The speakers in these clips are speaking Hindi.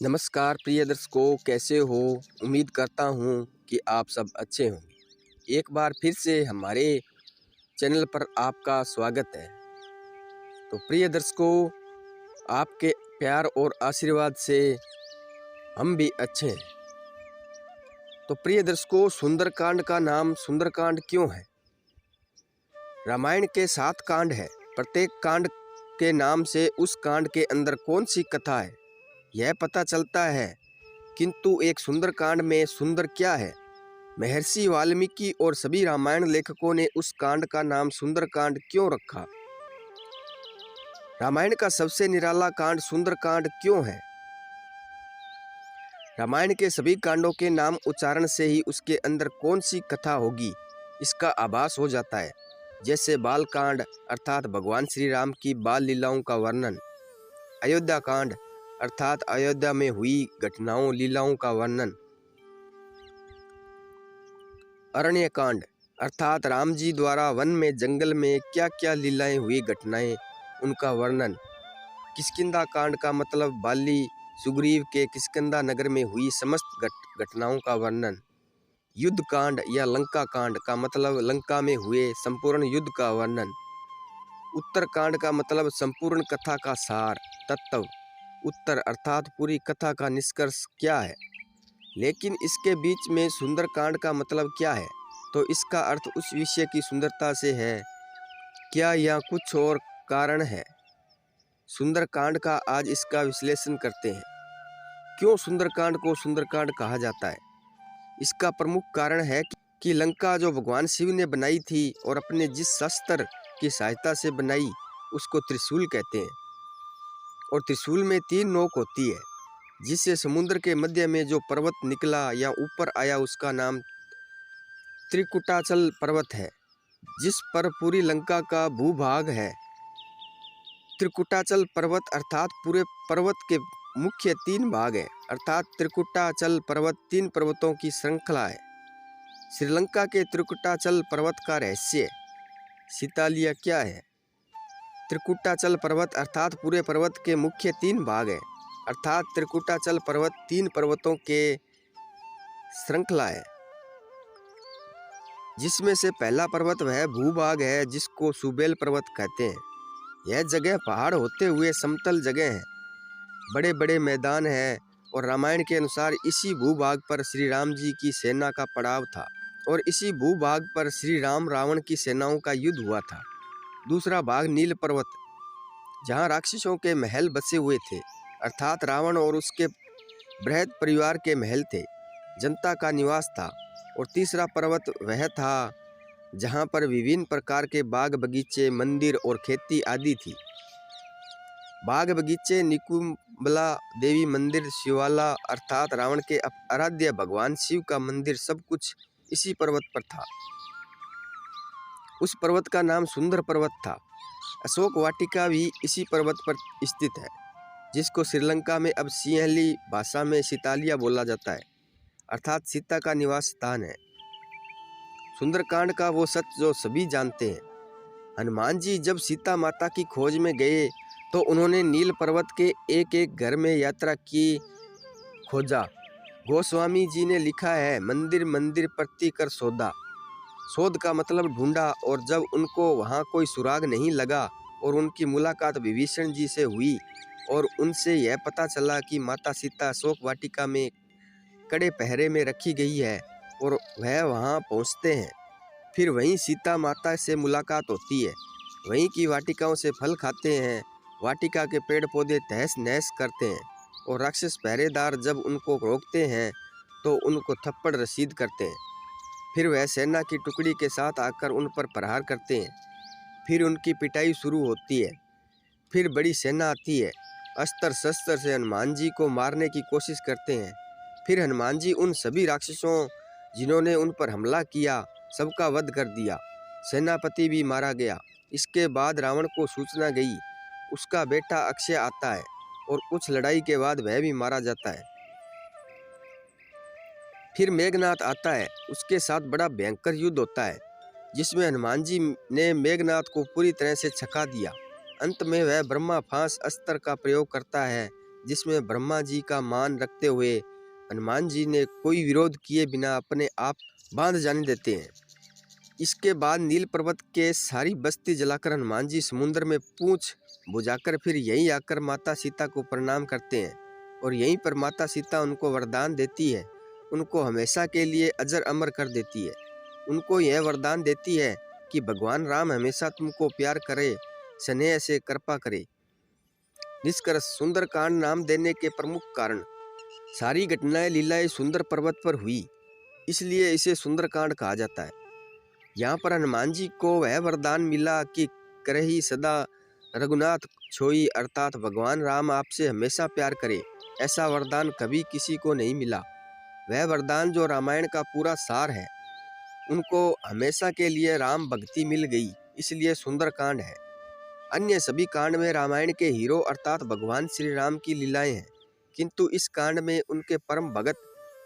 नमस्कार प्रिय दर्शकों, कैसे हो। उम्मीद करता हूँ कि आप सब अच्छे होंगे। एक बार फिर से हमारे चैनल पर आपका स्वागत है। तो प्रिय दर्शकों, आपके प्यार और आशीर्वाद से हम भी अच्छे हैं। तो प्रिय दर्शकों, सुंदरकांड का नाम सुंदरकांड क्यों है? रामायण के 7 कांड है। प्रत्येक कांड के नाम से उस कांड के अंदर कौन सी कथा है यह पता चलता है, किंतु एक सुंदरकांड में सुंदर क्या है? महर्षि वाल्मीकि और सभी रामायण लेखकों ने उस कांड का नाम सुंदरकांड क्यों रखा? रामायण का सबसे निराला कांड सुंदरकांड क्यों है? रामायण के सभी कांडों के नाम उच्चारण से ही उसके अंदर कौन सी कथा होगी इसका आभास हो जाता है। जैसे बाल कांड अर्थात भगवान श्री राम की बाल लीलाओं का वर्णन, अयोध्या कांड अर्थात अयोध्या में हुई घटनाओं लीलाओं का वर्णन, अरण्य कांड अर्थात राम जी द्वारा वन में जंगल में क्या क्या लीलाएं हुई घटनाएं उनका वर्णन, किष्किंधा कांड का मतलब बाली सुग्रीव के किष्किंधा नगर में हुई समस्त घटनाओं का वर्णन, युद्ध कांड या लंका कांड का मतलब लंका में हुए संपूर्ण युद्ध का वर्णन, उत्तर कांड का मतलब संपूर्ण कथा का सार तत्व, उत्तर अर्थात पूरी कथा का निष्कर्ष क्या है। लेकिन इसके बीच में सुंदरकांड का मतलब क्या है? तो इसका अर्थ उस विषय की सुंदरता से है क्या या कुछ और कारण है? सुंदरकांड का आज इसका विश्लेषण करते हैं। क्यों सुंदरकांड को सुंदरकांड कहा जाता है? इसका प्रमुख कारण है कि लंका जो भगवान शिव ने बनाई थी और अपने जिस शस्त्र की सहायता से बनाई उसको त्रिशूल कहते हैं। और त्रिशूल में 3 नोक होती है, जिससे समुद्र के मध्य में जो पर्वत निकला या ऊपर आया उसका नाम त्रिकुटाचल पर्वत है, जिस पर पूरी लंका का भूभाग है। त्रिकुटाचल पर्वत अर्थात पूरे पर्वत के मुख्य 3 भाग है, अर्थात त्रिकुटाचल पर्वत 3 पर्वतों की श्रृंखला है। श्रीलंका के त्रिकुटाचल पर्वत का रहस्य सीतालिया क्या है? त्रिकुटाचल पर्वत अर्थात पूरे पर्वत के मुख्य 3 भाग है, अर्थात त्रिकुटाचल पर्वत 3 पर्वतों के श्रृंखला है, जिसमें से पहला पर्वत वह भूभाग है जिसको सुबेल पर्वत कहते हैं। यह जगह पहाड़ होते हुए समतल जगह है, बड़े बड़े मैदान है और रामायण के अनुसार इसी भूभाग पर श्री राम जी की सेना का पड़ाव था और इसी भूभाग पर श्री राम रावण की सेनाओं का युद्ध हुआ था। दूसरा भाग नील पर्वत, जहाँ राक्षसों के महल बसे हुए थे, अर्थात रावण और उसके बृहद परिवार के महल थे, जनता का निवास था। और तीसरा पर्वत वह था जहाँ पर विभिन्न प्रकार के बाग बगीचे, मंदिर और खेती आदि थी। बाग बगीचे, निकुंबला देवी मंदिर, शिवाला अर्थात रावण के आराध्य भगवान शिव का मंदिर, सब कुछ इसी पर्वत पर था। उस पर्वत का नाम सुंदर पर्वत था। अशोक वाटिका भी इसी पर्वत पर स्थित है, जिसको श्रीलंका में अब सिंहली भाषा में सीतालिया बोला जाता है, अर्थात सीता का निवास स्थान है। सुंदरकांड का वो सच जो सभी जानते हैं। हनुमान जी जब सीता माता की खोज में गए तो उन्होंने नील पर्वत के एक एक घर में यात्रा की, खोजा। गोस्वामी जी ने लिखा है, मंदिर मंदिर प्रति कर सौदा। शोध का मतलब ढूंढा, और जब उनको वहाँ कोई सुराग नहीं लगा और उनकी मुलाकात विभीषण जी से हुई और उनसे यह पता चला कि माता सीता अशोक वाटिका में कड़े पहरे में रखी गई है और वह वहाँ पहुँचते हैं, फिर वहीं सीता माता से मुलाकात होती है, वहीं की वाटिकाओं से फल खाते हैं, वाटिका के पेड़ पौधे तहस नहस करते हैं और राक्षस पहरेदार जब उनको रोकते हैं तो उनको थप्पड़ रसीद करते हैं। फिर वह सेना की टुकड़ी के साथ आकर उन पर प्रहार करते हैं, फिर उनकी पिटाई शुरू होती है। फिर बड़ी सेना आती है, अस्त्र शस्त्र से हनुमान जी को मारने की कोशिश करते हैं। फिर हनुमान जी उन सभी राक्षसों जिन्होंने उन पर हमला किया सबका वध कर दिया, सेनापति भी मारा गया। इसके बाद रावण को सूचना गई, उसका बेटा अक्षय आता है और कुछ लड़ाई के बाद वह भी मारा जाता है। फिर मेघनाथ आता है, उसके साथ बड़ा भयंकर युद्ध होता है, जिसमें हनुमान जी ने मेघनाथ को पूरी तरह से छका दिया। अंत में वह ब्रह्मा फांस अस्त्र का प्रयोग करता है, जिसमें ब्रह्मा जी का मान रखते हुए हनुमान जी ने कोई विरोध किए बिना अपने आप बांध जाने देते हैं। इसके बाद नील पर्वत के सारी बस्ती जलाकर हनुमान जी समुद्र में पूंछ बुझाकर फिर यहीं आकर माता सीता को प्रणाम करते हैं और यहीं पर माता सीता उनको वरदान देती है, उनको हमेशा के लिए अजर अमर कर देती है। उनको यह वरदान देती है कि भगवान राम हमेशा तुमको प्यार करे, स्नेह से कृपा करे। निष्कर्ष, सुंदरकांड नाम देने के प्रमुख कारण, सारी घटनाएं लीलाएं सुंदर पर्वत पर हुई, इसलिए इसे सुंदरकांड कहा जाता है। यहाँ पर हनुमान जी को वह वरदान मिला कि करही सदा रघुनाथ छोई, अर्थात भगवान राम आपसे हमेशा प्यार करे। ऐसा वरदान कभी किसी को नहीं मिला। वह वरदान जो रामायण का पूरा सार है, उनको हमेशा के लिए राम भक्ति मिल गई, इसलिए सुंदरकांड है। अन्य सभी कांड में रामायण के हीरो अर्थात भगवान श्री राम की लीलाएं हैं, किंतु इस कांड में उनके परम भगत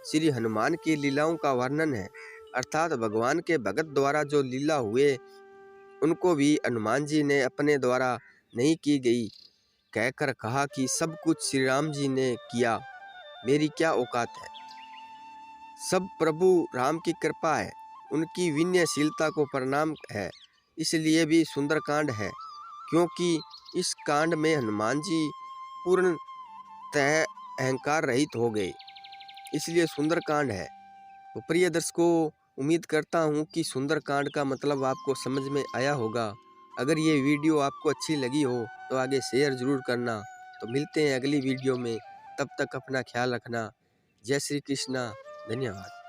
श्री हनुमान की लीलाओं का वर्णन है, अर्थात भगवान के भगत द्वारा जो लीला हुए उनको भी हनुमान जी ने अपने द्वारा नहीं की गई कहकर कहा कि सब कुछ श्री राम जी ने किया, मेरी क्या औकात है। सब प्रभु राम की कृपा है, उनकी विनयशीलता को प्रणाम है, इसलिए भी सुंदरकांड है, क्योंकि इस कांड में हनुमान जी पूर्णतः अहंकार रहित हो गए, इसलिए सुंदरकांड है। तो प्रिय दर्शकों, उम्मीद करता हूँ कि सुंदरकांड का मतलब आपको समझ में आया होगा। अगर ये वीडियो आपको अच्छी लगी हो तो आगे शेयर ज़रूर करना। तो मिलते हैं अगली वीडियो में, तब तक अपना ख्याल रखना। जय श्री कृष्णा, धन्यवाद।